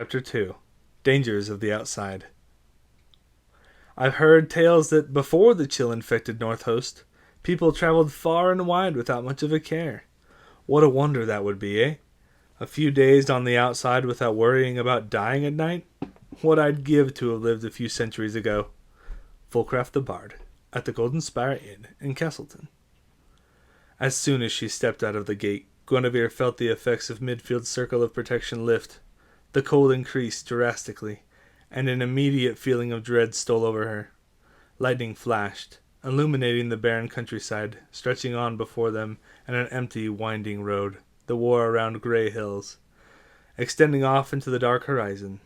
Chapter 2. Dangers of the Outside. I've heard tales that before the chill infected Northost, people traveled far and wide without much of a care. What a wonder that would be, eh? A few days on the outside without worrying about dying at night? What I'd give to have lived a few centuries ago. Fulcraft the Bard, at the Golden Spire Inn in Castleton. As soon as she stepped out of the gate, Gwenevere felt the effects of Midfield's circle of protection lift. The cold increased drastically, and an immediate feeling of dread stole over her. Lightning flashed, illuminating the barren countryside, stretching on before them and an empty, winding road, the war around grey hills, extending off into the dark horizon.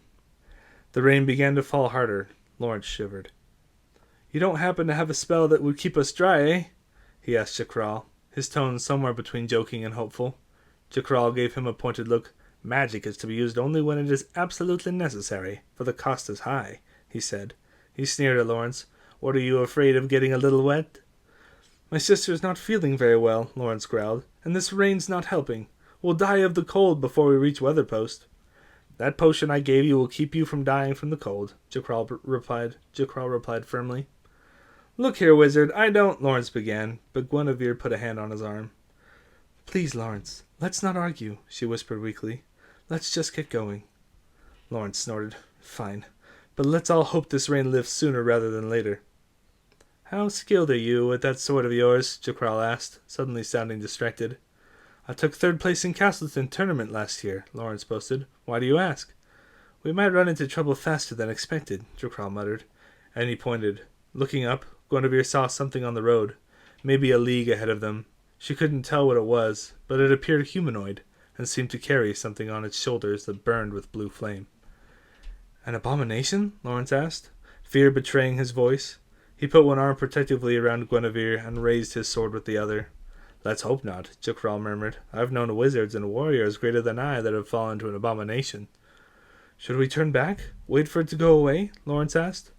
The rain began to fall harder. Lawrence shivered. "You don't happen to have a spell that would keep us dry, eh?" he asked Jacral, his tone somewhere between joking and hopeful. Jacral gave him a pointed look. "Magic is to be used only when it is absolutely necessary, for the cost is high," he said. He sneered at Lawrence. "What, are you afraid of getting a little wet?" "My sister's not feeling very well," Lawrence growled, "and this rain's not helping. We'll die of the cold before we reach Weatherpost." "That potion I gave you will keep you from dying from the cold," Jacral replied firmly. "Look here, wizard, I don't—" Lawrence began, but Gwenevere put a hand on his arm. "Please, Lawrence, let's not argue," she whispered weakly. "Let's just get going." Lawrence snorted. "Fine, but let's all hope this rain lifts sooner rather than later." "How skilled are you with that sword of yours?" Jacral asked, suddenly sounding distracted. "I took third place in Castleton tournament last year," Lawrence boasted. "Why do you ask?" "We might run into trouble faster than expected," Jacral muttered, and he pointed. Looking up, Gwenevere saw something on the road, maybe a league ahead of them. She couldn't tell what it was, but it appeared humanoid, and seemed to carry something on its shoulders that burned with blue flame. "An abomination?" Lawrence asked, fear betraying his voice. He put one arm protectively around Gwenevere and raised his sword with the other. "Let's hope not," Jacral murmured. "I've known wizards and warriors greater than I that have fallen to an abomination." "Should we turn back? Wait for it to go away?" Lawrence asked.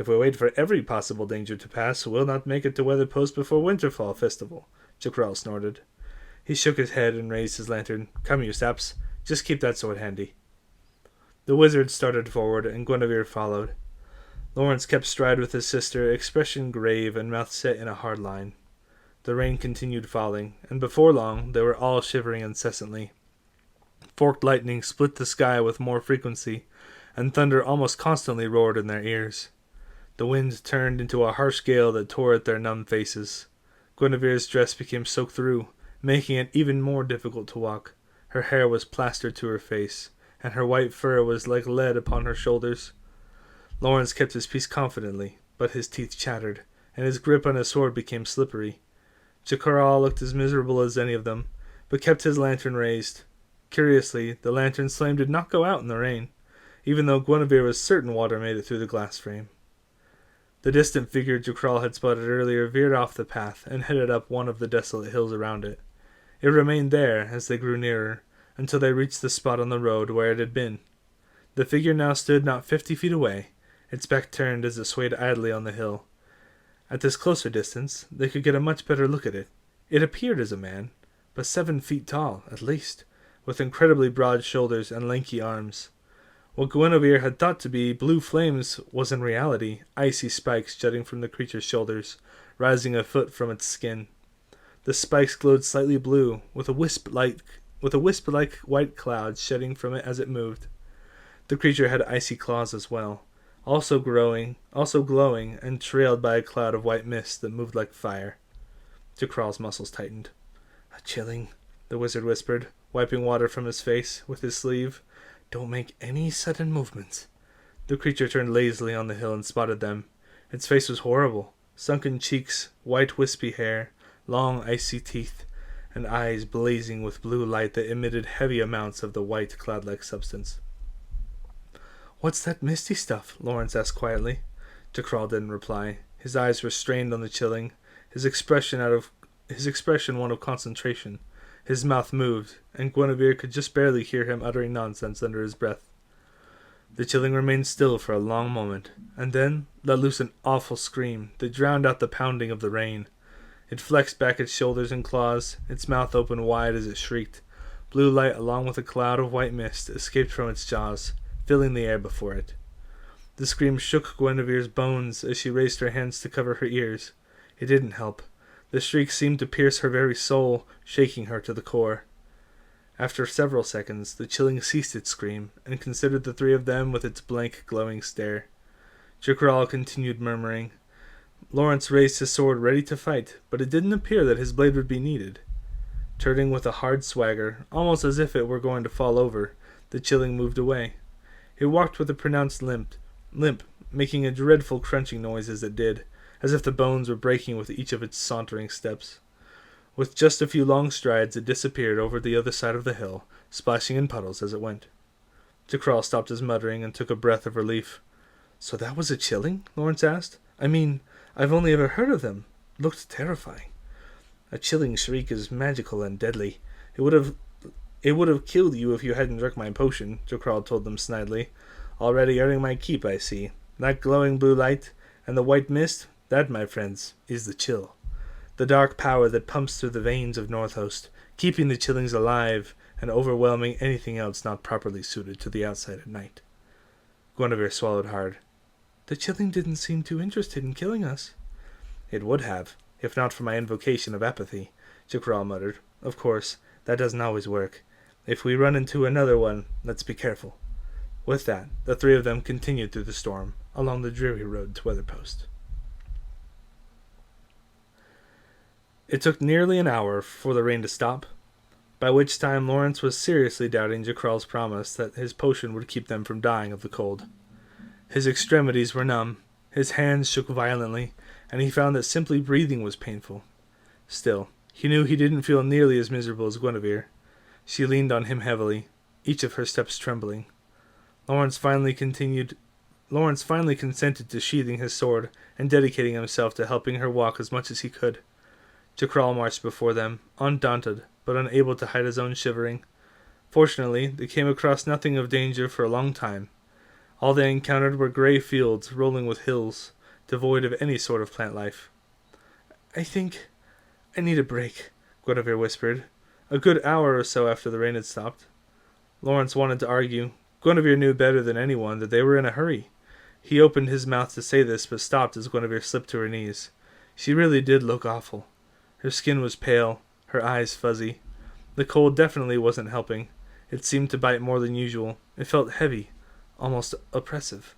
"If we wait for every possible danger to pass, we'll not make it to Weatherpost before Winterfall Festival," Jacral snorted. He shook his head and raised his lantern. "Come, you saps, just keep that sword handy." The wizard started forward, and Gwenevere followed. Lawrence kept stride with his sister, expression grave and mouth set in a hard line. The rain continued falling, and before long they were all shivering incessantly. Forked lightning split the sky with more frequency, and thunder almost constantly roared in their ears. The wind turned into a harsh gale that tore at their numb faces. Guinevere's dress became soaked through, making it even more difficult to walk. Her hair was plastered to her face, and her white fur was like lead upon her shoulders. Lawrence kept his peace confidently, but his teeth chattered, and his grip on his sword became slippery. Jacral looked as miserable as any of them, but kept his lantern raised. Curiously, the lantern's flame did not go out in the rain, even though Gwenevere was certain water made it through the glass frame. The distant figure Jacral had spotted earlier veered off the path and headed up one of the desolate hills around it. It remained there as they grew nearer, until they reached the spot on the road where it had been. The figure now stood not 50 feet away, its back turned as it swayed idly on the hill. At this closer distance, they could get a much better look at it. It appeared as a man, but 7 feet tall, at least, with incredibly broad shoulders and lanky arms. What Gwenevere had thought to be blue flames was in reality icy spikes jutting from the creature's shoulders, rising a foot from its skin. The spikes glowed slightly blue, with a wisp-like white cloud shedding from it as it moved. The creature had icy claws as well, also glowing, and trailed by a cloud of white mist that moved like fire. Jacral's muscles tightened. "Chilling," the wizard whispered, wiping water from his face with his sleeve. "Don't make any sudden movements." The creature turned lazily on the hill and spotted them. Its face was horrible. Sunken cheeks, white wispy hair, long icy teeth, and eyes blazing with blue light that emitted heavy amounts of the white cloud-like substance. "What's that misty stuff?" Lawrence asked quietly. Jacral didn't reply. His eyes were strained on the chilling, his expression one of concentration. His mouth moved, and Gwenevere could just barely hear him uttering nonsense under his breath. The chilling remained still for a long moment, and then let loose an awful scream that drowned out the pounding of the rain. It flexed back its shoulders and claws, its mouth opened wide as it shrieked. Blue light along with a cloud of white mist escaped from its jaws, filling the air before it. The scream shook Guinevere's bones as she raised her hands to cover her ears. It didn't help. The shriek seemed to pierce her very soul, shaking her to the core. After several seconds, the chilling ceased its scream, and considered the three of them with its blank, glowing stare. Jacral continued murmuring. Lawrence raised his sword ready to fight, but it didn't appear that his blade would be needed. Turning with a hard swagger, almost as if it were going to fall over, the chilling moved away. It walked with a pronounced limp, making a dreadful crunching noise as it did, as if the bones were breaking with each of its sauntering steps. With just a few long strides, it disappeared over the other side of the hill, splashing in puddles as it went. Jacral stopped his muttering and took a breath of relief. "So that was a chilling?" Lawrence asked. "I mean, I've only ever heard of them. It looked terrifying." "A chilling shriek is magical and deadly. It would have killed you if you hadn't drunk my potion," Jacral told them snidely. "Already earning my keep, I see. That glowing blue light and the white mist, that, my friends, is the chill. The dark power that pumps through the veins of Northost, keeping the chillings alive and overwhelming anything else not properly suited to the outside at night." Gwenevere swallowed hard. "The chilling didn't seem too interested in killing us." "It would have, if not for my invocation of apathy," Jacral muttered. "Of course, that doesn't always work. If we run into another one, let's be careful." With that, the three of them continued through the storm, along the dreary road to Weatherpost. It took nearly an hour for the rain to stop, by which time Lawrence was seriously doubting Jacral's promise that his potion would keep them from dying of the cold. His extremities were numb, his hands shook violently, and he found that simply breathing was painful. Still, he knew he didn't feel nearly as miserable as Gwenevere. She leaned on him heavily, each of her steps trembling. Lawrence finally consented to sheathing his sword and dedicating himself to helping her walk as much as he could. Jacral marched before them, undaunted, but unable to hide his own shivering. Fortunately, they came across nothing of danger for a long time. All they encountered were grey fields rolling with hills, devoid of any sort of plant life. "I think I need a break," Gwenevere whispered, a good hour or so after the rain had stopped. Lawrence wanted to argue. Gwenevere knew better than anyone that they were in a hurry. He opened his mouth to say this, but stopped as Gwenevere slipped to her knees. She really did look awful. Her skin was pale, her eyes fuzzy. The cold definitely wasn't helping. It seemed to bite more than usual. It felt heavy, almost oppressive.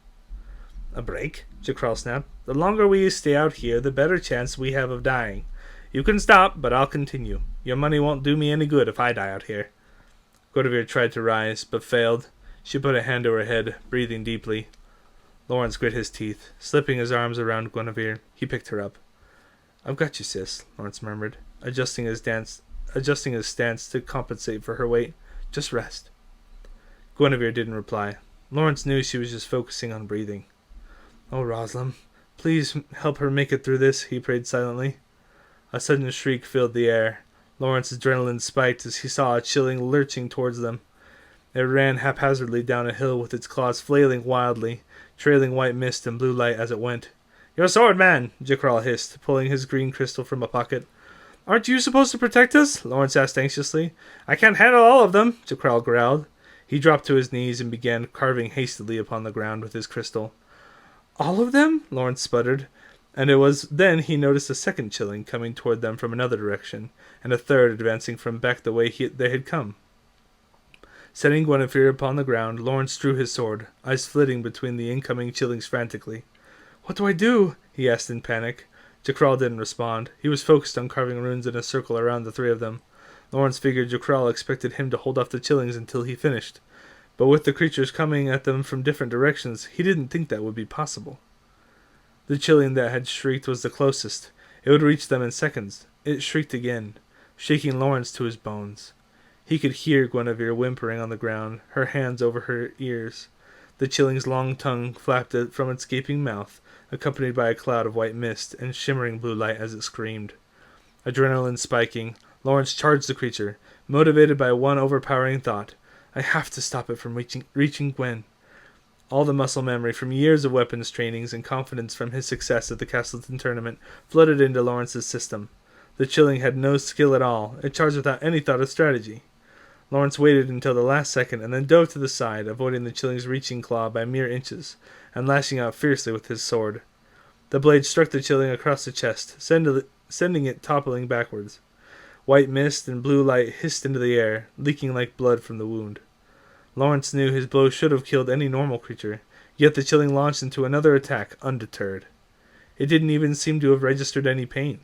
"A break?" Jacral snapped. "The longer we stay out here, the better chance we have of dying. You can stop, but I'll continue. Your money won't do me any good if I die out here." Gwenevere tried to rise, but failed. She put a hand to her head, breathing deeply. Lawrence grit his teeth. Slipping his arms around Gwenevere, he picked her up. "I've got you, sis," Lawrence murmured, adjusting his stance to compensate for her weight. "Just rest." Gwenevere didn't reply. Lawrence knew she was just focusing on breathing. "Oh, Rosalind, please help her make it through this," he prayed silently. A sudden shriek filled the air. Lawrence's adrenaline spiked as he saw a chilling lurching towards them. It ran haphazardly down a hill with its claws flailing wildly, trailing white mist and blue light as it went. "Your sword, man!" Jacral hissed, pulling his green crystal from a pocket. "Aren't you supposed to protect us?" Lawrence asked anxiously. "I can't handle all of them," Jacral growled. He dropped to his knees and began carving hastily upon the ground with his crystal. "All of them?" Lawrence sputtered, and it was then he noticed a second chilling coming toward them from another direction, and a third advancing from back the way they had come. Setting Gwenevere upon the ground, Lawrence drew his sword, eyes flitting between the incoming chillings frantically. "What do I do?" he asked in panic. Jacral didn't respond. He was focused on carving runes in a circle around the three of them. Lawrence figured Jacral expected him to hold off the chillings until he finished, but with the creatures coming at them from different directions, he didn't think that would be possible. The chilling that had shrieked was the closest. It would reach them in seconds. It shrieked again, shaking Lawrence to his bones. He could hear Gwenevere whimpering on the ground, her hands over her ears. The chilling's long tongue flapped from its gaping mouth, accompanied by a cloud of white mist and shimmering blue light as it screamed. Adrenaline spiking, Lawrence charged the creature, motivated by one overpowering thought. "I have to stop it from reaching Gwen." All the muscle memory from years of weapons trainings and confidence from his success at the Castleton tournament flooded into Lawrence's system. The chilling had no skill at all. It charged without any thought of strategy. Lawrence waited until the last second and then dove to the side, avoiding the Chilling's reaching claw by mere inches, and lashing out fiercely with his sword. The blade struck the Chilling across the chest, sending it toppling backwards. White mist and blue light hissed into the air, leaking like blood from the wound. Lawrence knew his blow should have killed any normal creature, yet the Chilling launched into another attack undeterred. It didn't even seem to have registered any pain.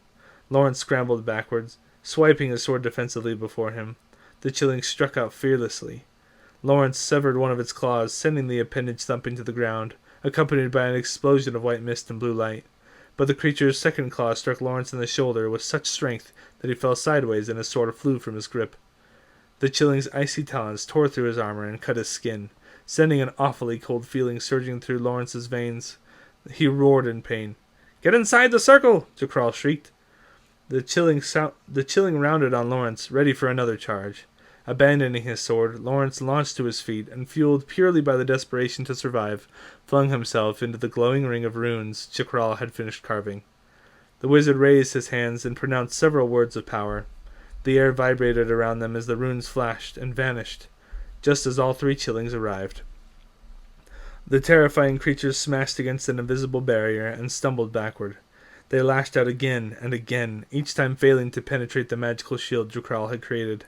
Lawrence scrambled backwards, swiping his sword defensively before him. The Chilling struck out fearlessly. Lawrence severed one of its claws, sending the appendage thumping to the ground, accompanied by an explosion of white mist and blue light. But the creature's second claw struck Lawrence in the shoulder with such strength that he fell sideways and his sword flew from his grip. The Chilling's icy talons tore through his armor and cut his skin, sending an awfully cold feeling surging through Lawrence's veins. He roared in pain. "Get inside the circle!" Jakral shrieked. The Chilling rounded on Lawrence, ready for another charge. Abandoning his sword, Lawrence launched to his feet and, fueled purely by the desperation to survive, flung himself into the glowing ring of runes Jakral had finished carving. The wizard raised his hands and pronounced several words of power. The air vibrated around them as the runes flashed and vanished, just as all three Chillings arrived. The terrifying creatures smashed against an invisible barrier and stumbled backward. They lashed out again and again, each time failing to penetrate the magical shield Jakral had created.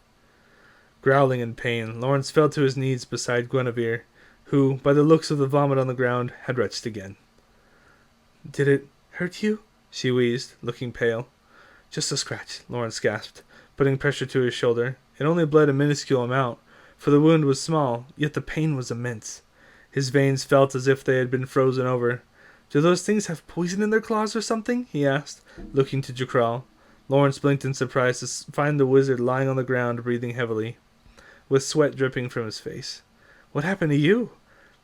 Growling in pain, Lawrence fell to his knees beside Gwenevere, who, by the looks of the vomit on the ground, had retched again. "Did it hurt you?" she wheezed, looking pale. "Just a scratch," Lawrence gasped, putting pressure to his shoulder. It only bled a minuscule amount, for the wound was small, yet the pain was immense. His veins felt as if they had been frozen over. "Do those things have poison in their claws or something?" he asked, looking to Jakral. Lawrence blinked in surprise to find the wizard lying on the ground, breathing heavily, with sweat dripping from his face. "What happened to you?"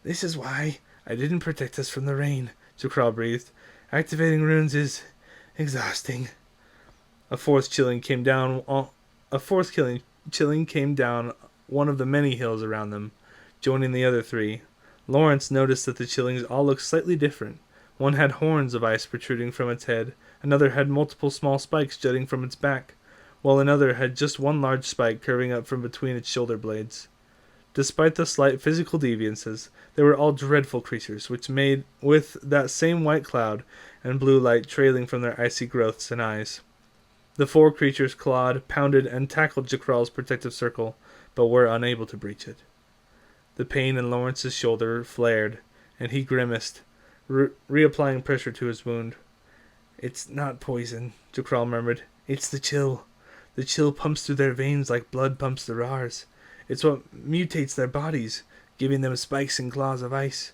"This is why I didn't protect us from the rain," Jakral breathed. "Activating runes is exhausting." A fourth Chilling came down one of the many hills around them, joining the other three. Lawrence noticed that the Chillings all looked slightly different. One had horns of ice protruding from its head, another had multiple small spikes jutting from its back, while another had just one large spike curving up from between its shoulder blades. Despite the slight physical deviances, they were all dreadful creatures, which made with that same white cloud and blue light trailing from their icy growths and eyes. The four creatures clawed, pounded, and tackled Jakral's protective circle, but were unable to breach it. The pain in Lawrence's shoulder flared, and he grimaced, reapplying pressure to his wound. "It's not poison," Jakral murmured. "It's the chill. The chill pumps through their veins like blood pumps through ours. It's what mutates their bodies, giving them spikes and claws of ice.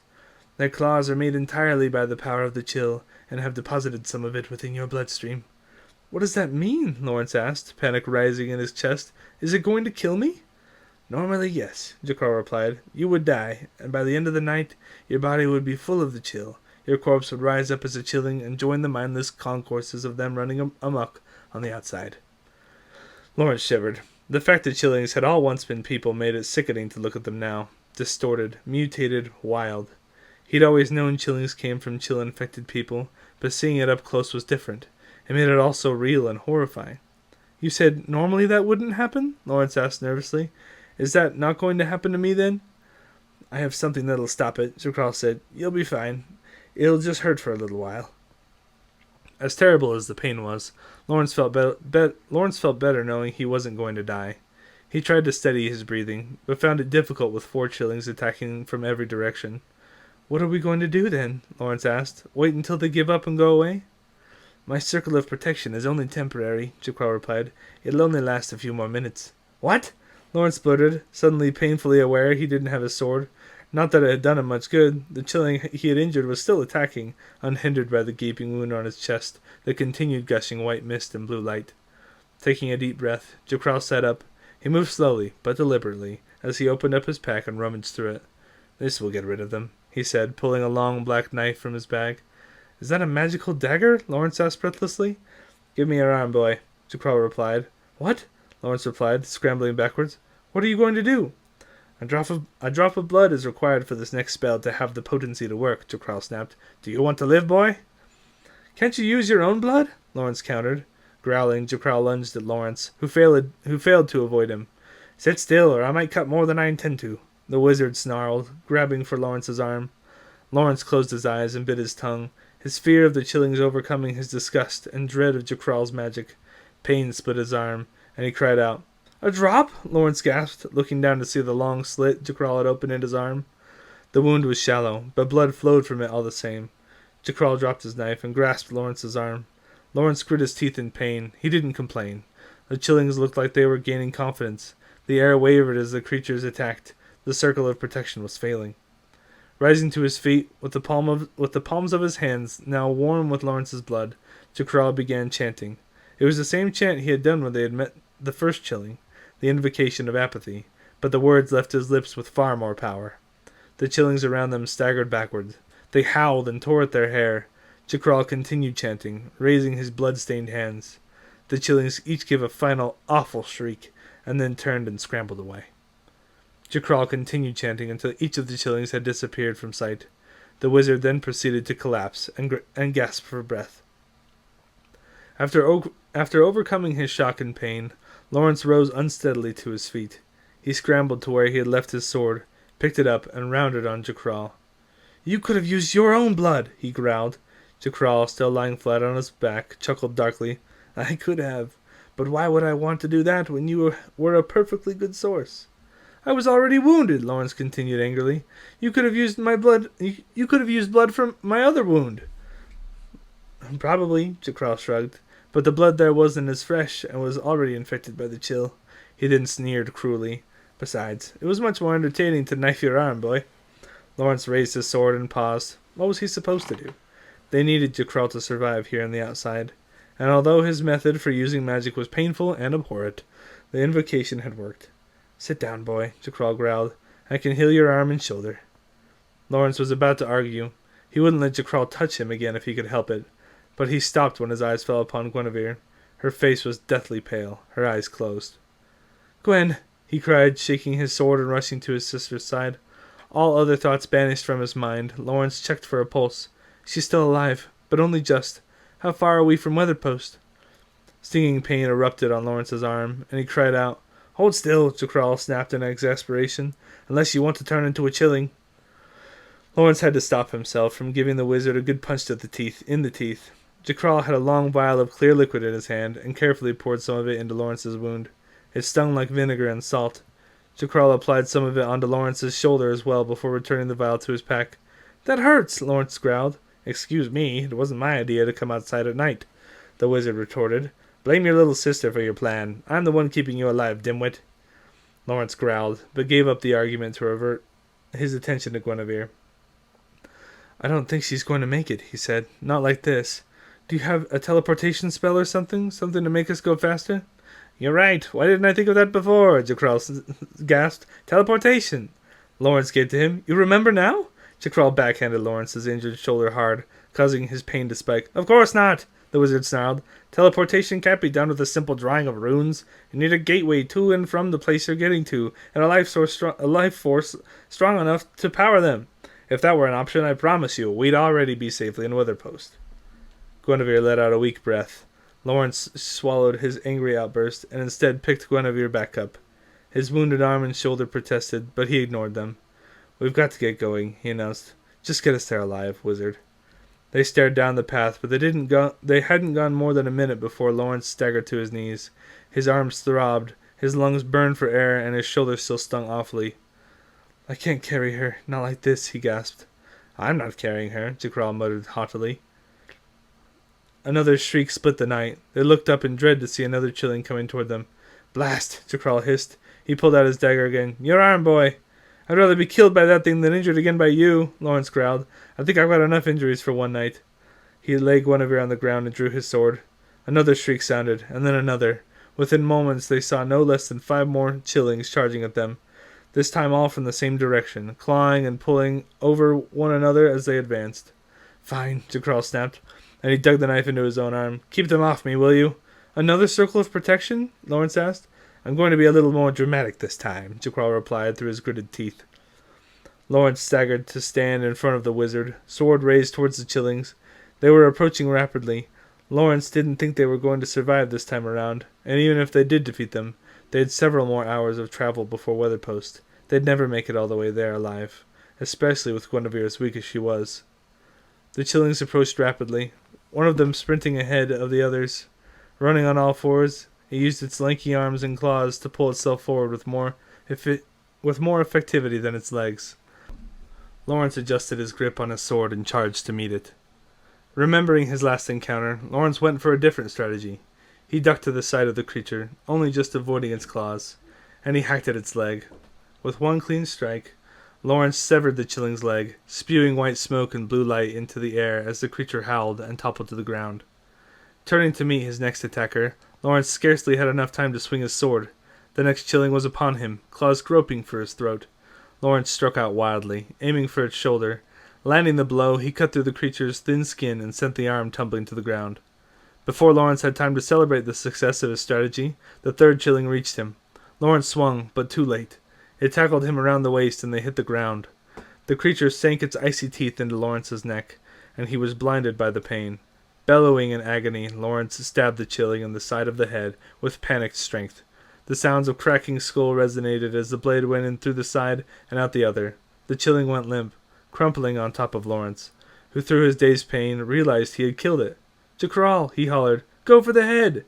Their claws are made entirely by the power of the chill, and have deposited some of it within your bloodstream." "What does that mean?" Lawrence asked, panic rising in his chest. "Is it going to kill me?" "Normally, yes," Jakral replied. "You would die, and by the end of the night, your body would be full of the chill. Your corpse would rise up as a Chilling and join the mindless concourses of them running amok on the outside." Lawrence shivered. The fact that Chillings had all once been people made it sickening to look at them now. Distorted, mutated, wild. He'd always known Chillings came from chill-infected people, but seeing it up close was different. It made it all so real and horrifying. "You said normally that wouldn't happen?" Lawrence asked nervously. "Is that not going to happen to me then?" "I have something that'll stop it," Jakral said. "You'll be fine. It'll just hurt for a little while." As terrible as the pain was, Lawrence felt better knowing he wasn't going to die. He tried to steady his breathing, but found it difficult with four Chillings attacking from every direction. "What are we going to do then?" Lawrence asked. "Wait until they give up and go away?" "My circle of protection is only temporary," Jakral replied. "It'll only last a few more minutes." "What?" Lawrence blurted, suddenly painfully aware he didn't have his sword. Not that it had done him much good. The Chilling he had injured was still attacking, unhindered by the gaping wound on his chest that continued gushing white mist and blue light. Taking a deep breath, Jakral sat up. He moved slowly, but deliberately, as he opened up his pack and rummaged through it. "This will get rid of them," he said, pulling a long black knife from his bag. "Is that a magical dagger?" Lawrence asked breathlessly. "Give me your arm, boy," Jakral replied. "What?" Lawrence replied, scrambling backwards. "What are you going to do?" A drop of blood is required for this next spell to have the potency to work," Jakral snapped. "Do you want to live, boy?" "Can't you use your own blood?" Lawrence countered. Growling, Jakral lunged at Lawrence, who failed to avoid him. Sit still, or I might cut more than I intend to, the wizard snarled, grabbing for Lawrence's arm. Lawrence closed his eyes and bit his tongue, his fear of the chillings overcoming his disgust and dread of Jakral's magic. Pain split his arm, and he cried out. A drop? Lawrence gasped, looking down to see the long slit Jakral had opened in his arm. The wound was shallow, but blood flowed from it all the same. Jakral dropped his knife and grasped Lawrence's arm. Lawrence grit his teeth in pain. He didn't complain. The chillings looked like they were gaining confidence. The air wavered as the creatures attacked. The circle of protection was failing. Rising to his feet, with the palms of his hands now warm with Lawrence's blood, Jakral began chanting. It was the same chant he had done when they had met the first chilling, the invocation of apathy, but the words left his lips with far more power. The chillings around them staggered backwards. They howled and tore at their hair. Jakral continued chanting, raising his blood-stained hands. The chillings each gave a final, awful shriek, and then turned and scrambled away. Jakral continued chanting until each of the chillings had disappeared from sight. The wizard then proceeded to collapse and gasp for breath. After overcoming his shock and pain, Lawrence rose unsteadily to his feet. He scrambled to where he had left his sword, picked it up, and rounded on Jakral. You could have used your own blood, he growled. Jakral, still lying flat on his back, chuckled darkly. I could have, but why would I want to do that when you were a perfectly good source? I was already wounded, Lawrence continued angrily. You could have used my blood. You could have used blood from my other wound. Probably, Jakral shrugged, but the blood there wasn't as fresh and was already infected by the chill. He then sneered cruelly. Besides, it was much more entertaining to knife your arm, boy. Lawrence raised his sword and paused. What was he supposed to do? They needed Jakral to survive here on the outside, and although his method for using magic was painful and abhorrent, the invocation had worked. Sit down, boy, Jakral growled. I can heal your arm and shoulder. Lawrence was about to argue. He wouldn't let Jakral touch him again if he could help it, but he stopped when his eyes fell upon Gwenevere. Her face was deathly pale, her eyes closed. Gwen, he cried, shaking his sword and rushing to his sister's side. All other thoughts banished from his mind, Lawrence checked for a pulse. She's still alive, but only just. How far are we from Weatherpost? Stinging pain erupted on Lawrence's arm, and he cried out. Hold still, Jakral snapped in exasperation, unless you want to turn into a chilling. Lawrence had to stop himself from giving the wizard a good punch in the teeth. Jakral had a long vial of clear liquid in his hand, and carefully poured some of it into Lawrence's wound. It stung like vinegar and salt. Jakral applied some of it onto Lawrence's shoulder as well before returning the vial to his pack. That hurts, Lawrence growled. Excuse me, it wasn't my idea to come outside at night, the wizard retorted. Blame your little sister for your plan. I'm the one keeping you alive, dimwit. Lawrence growled, but gave up the argument to avert his attention to Gwenevere. I don't think she's going to make it, he said. Not like this. Do you have a teleportation spell or something? Something to make us go faster? You're right. Why didn't I think of that before? Jakral gasped. Teleportation. Lawrence gave to him. You remember now? Jakral backhanded Lawrence's injured shoulder hard, causing his pain to spike. Of course not, the wizard snarled. Teleportation can't be done with a simple drawing of runes. You need a gateway to and from the place you're getting to, and a life force strong enough to power them. If that were an option, I promise you, we'd already be safely in Weatherpost. Gwenevere let out a weak breath. Lawrence swallowed his angry outburst, and instead picked Gwenevere back up. His wounded arm and shoulder protested, but he ignored them. We've got to get going, he announced. Just get us there alive, wizard. They stared down the path, but they hadn't gone more than a minute before Lawrence staggered to his knees. His arms throbbed, his lungs burned for air, and his shoulder still stung awfully. I can't carry her, not like this, he gasped. I'm not carrying her, Jakral muttered haughtily. Another shriek split the night. They looked up in dread to see another chilling coming toward them. Blast, Jakral hissed. He pulled out his dagger again. Your arm, boy. I'd rather be killed by that thing than injured again by you, Lawrence growled. I think I've got enough injuries for one night. He laid Gwenevere on the ground and drew his sword. Another shriek sounded, and then another. Within moments they saw no less than 5 more chillings charging at them, this time all from the same direction, clawing and pulling over one another as they advanced. Fine, Jakral snapped, and he dug the knife into his own arm. Keep them off me, will you? Another circle of protection? Lawrence asked. I'm going to be a little more dramatic this time, Jakral replied through his gritted teeth. Lawrence staggered to stand in front of the wizard, sword raised towards the chillings. They were approaching rapidly. Lawrence didn't think they were going to survive this time around, and even if they did defeat them, They had several more hours of travel before Weatherpost. They'd never make it all the way there alive, especially with Gwenevere as weak as she was. The Chillings approached rapidly, one of them sprinting ahead of the others. Running on all fours, it used its lanky arms and claws to pull itself forward with more effectivity than its legs. Lawrence adjusted his grip on his sword and charged to meet it. Remembering his last encounter, Lawrence went for a different strategy. He ducked to the side of the creature, only just avoiding its claws, and he hacked at its leg. With one clean strike, Lawrence severed the Chilling's leg, spewing white smoke and blue light into the air as the creature howled and toppled to the ground. Turning to meet his next attacker, Lawrence scarcely had enough time to swing his sword. The next Chilling was upon him, claws groping for his throat. Lawrence struck out wildly, aiming for its shoulder. Landing the blow, he cut through the creature's thin skin and sent the arm tumbling to the ground. Before Lawrence had time to celebrate the success of his strategy, the third Chilling reached him. Lawrence swung, but too late. It tackled him around the waist and they hit the ground. The creature sank its icy teeth into Lawrence's neck, and he was blinded by the pain. Bellowing in agony, Lawrence stabbed the Chilling in the side of the head with panicked strength. The sounds of cracking skull resonated as the blade went in through the side and out the other. The Chilling went limp, crumpling on top of Lawrence, who through his dazed pain realized he had killed it. "Jacral," he hollered. "Go for the head!"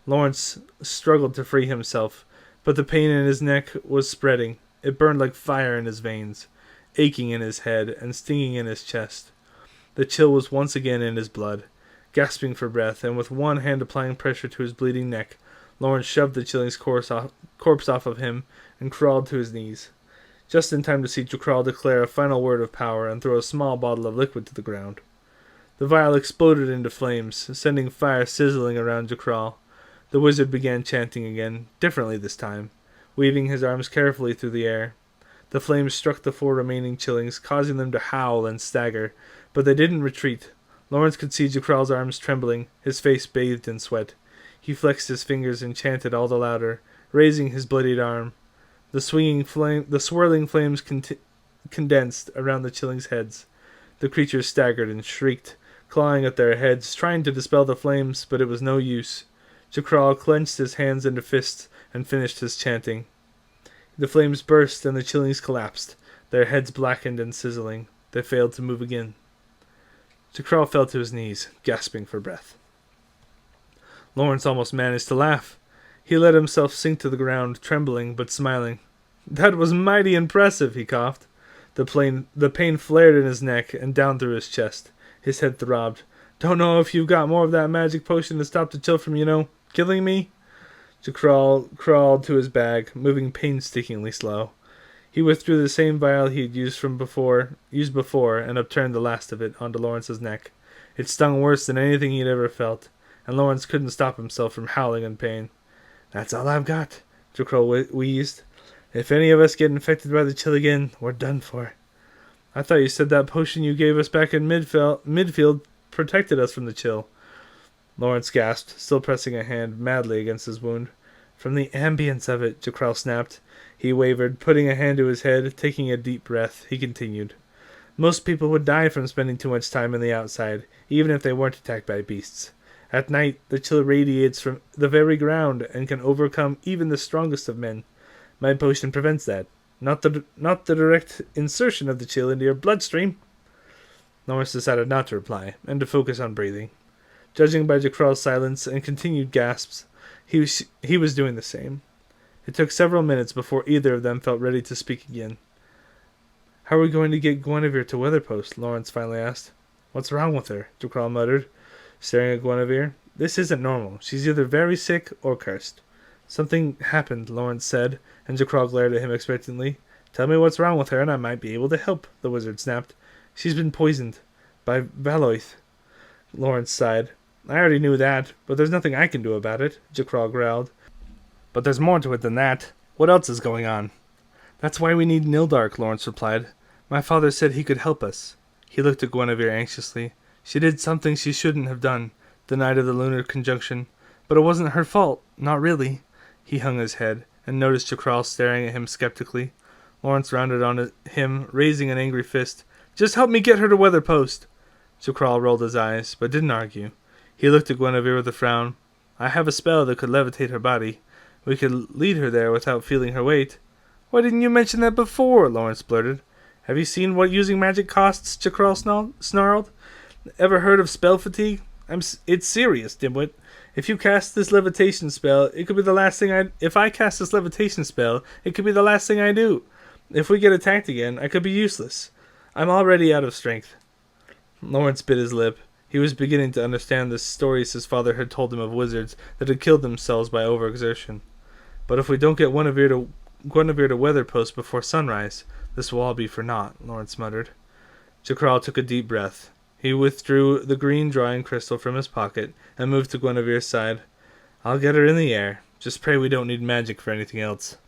Lawrence struggled to free himself, but the pain in his neck was spreading. It burned like fire in his veins, aching in his head and stinging in his chest. The chill was once again in his blood. Gasping for breath, and with one hand applying pressure to his bleeding neck, Lawrence shoved the Chilling's corpse off of him and crawled to his knees, just in time to see Jacral declare a final word of power and throw a small bottle of liquid to the ground. The vial exploded into flames, sending fire sizzling around Jacral. The wizard began chanting again, differently this time, weaving his arms carefully through the air. The flames struck the 4 remaining Chillings, causing them to howl and stagger, but they didn't retreat. Lawrence could see Jacral's arms trembling, his face bathed in sweat. He flexed his fingers and chanted all the louder, raising his bloodied arm. The swirling flames condensed around the Chillings' heads. The creatures staggered and shrieked, clawing at their heads, trying to dispel the flames, but it was no use. Jacral clenched his hands into fists and finished his chanting. The flames burst and the Chillings collapsed, their heads blackened and sizzling. They failed to move again. Jacral fell to his knees, gasping for breath. Lawrence almost managed to laugh. He let himself sink to the ground, trembling but smiling. "That was mighty impressive," he coughed. The pain flared in his neck and down through his chest. His head throbbed. "Don't know if you've got more of that magic potion to stop the chill from, killing me?" Jacral crawled to his bag, moving painstakingly slow. He withdrew the same vial he had used before, and upturned the last of it onto Lawrence's neck. It stung worse than anything he'd ever felt, and Lawrence couldn't stop himself from howling in pain. "That's all I've got," Jacral wheezed. "If any of us get infected by the chill again, we're done for." "I thought you said that potion you gave us back in midfield protected us from the chill." Lawrence gasped, still pressing a hand madly against his wound. "From the ambience of it," Jacral snapped. He wavered, putting a hand to his head, taking a deep breath. He continued. "Most people would die from spending too much time in the outside, even if they weren't attacked by beasts. At night, the chill radiates from the very ground and can overcome even the strongest of men. My potion prevents that. Not the direct insertion of the chill into your bloodstream." Lawrence decided not to reply, and to focus on breathing. Judging by Jacral's silence and continued gasps, he was doing the same. It took several minutes before either of them felt ready to speak again. "How are we going to get Gwenevere to Weatherpost?" Lawrence finally asked. "What's wrong with her?" Jacral muttered, staring at Gwenevere. "This isn't normal. She's either very sick or cursed." "Something happened," Lawrence said, and Jacral glared at him expectantly. "Tell me what's wrong with her, and I might be able to help," the wizard snapped. "She's been poisoned by Valoith." Lawrence sighed. "I already knew that, but there's nothing I can do about it," Jacral growled. "But there's more to it than that. What else is going on?" "That's why we need Nildark," Lawrence replied. "My father said he could help us." He looked at Gwenevere anxiously. "She did something she shouldn't have done, the night of the lunar conjunction. But it wasn't her fault. Not really." He hung his head, and noticed Jacral staring at him skeptically. Lawrence rounded on him, raising an angry fist. "Just help me get her to Weatherpost." Jacral rolled his eyes, but didn't argue. He looked at Gwenevere with a frown. "I have a spell that could levitate her body. We could lead her there without feeling her weight." "Why didn't you mention that before?" Lawrence blurted. "Have you seen what using magic costs?" Chakral snarled. "Ever heard of spell fatigue? It's serious, dimwit. If you cast this levitation spell, it could be the last thing I... If I cast this levitation spell, it could be the last thing I do. If we get attacked again, I could be useless. I'm already out of strength." Lawrence bit his lip. He was beginning to understand the stories his father had told him of wizards that had killed themselves by overexertion. "But if we don't get Gwenevere to Weatherpost before sunrise, this will all be for naught," Lawrence muttered. Chakral took a deep breath. He withdrew the green drawing crystal from his pocket and moved to Gwenevere's side. "I'll get her in the air. Just pray we don't need magic for anything else."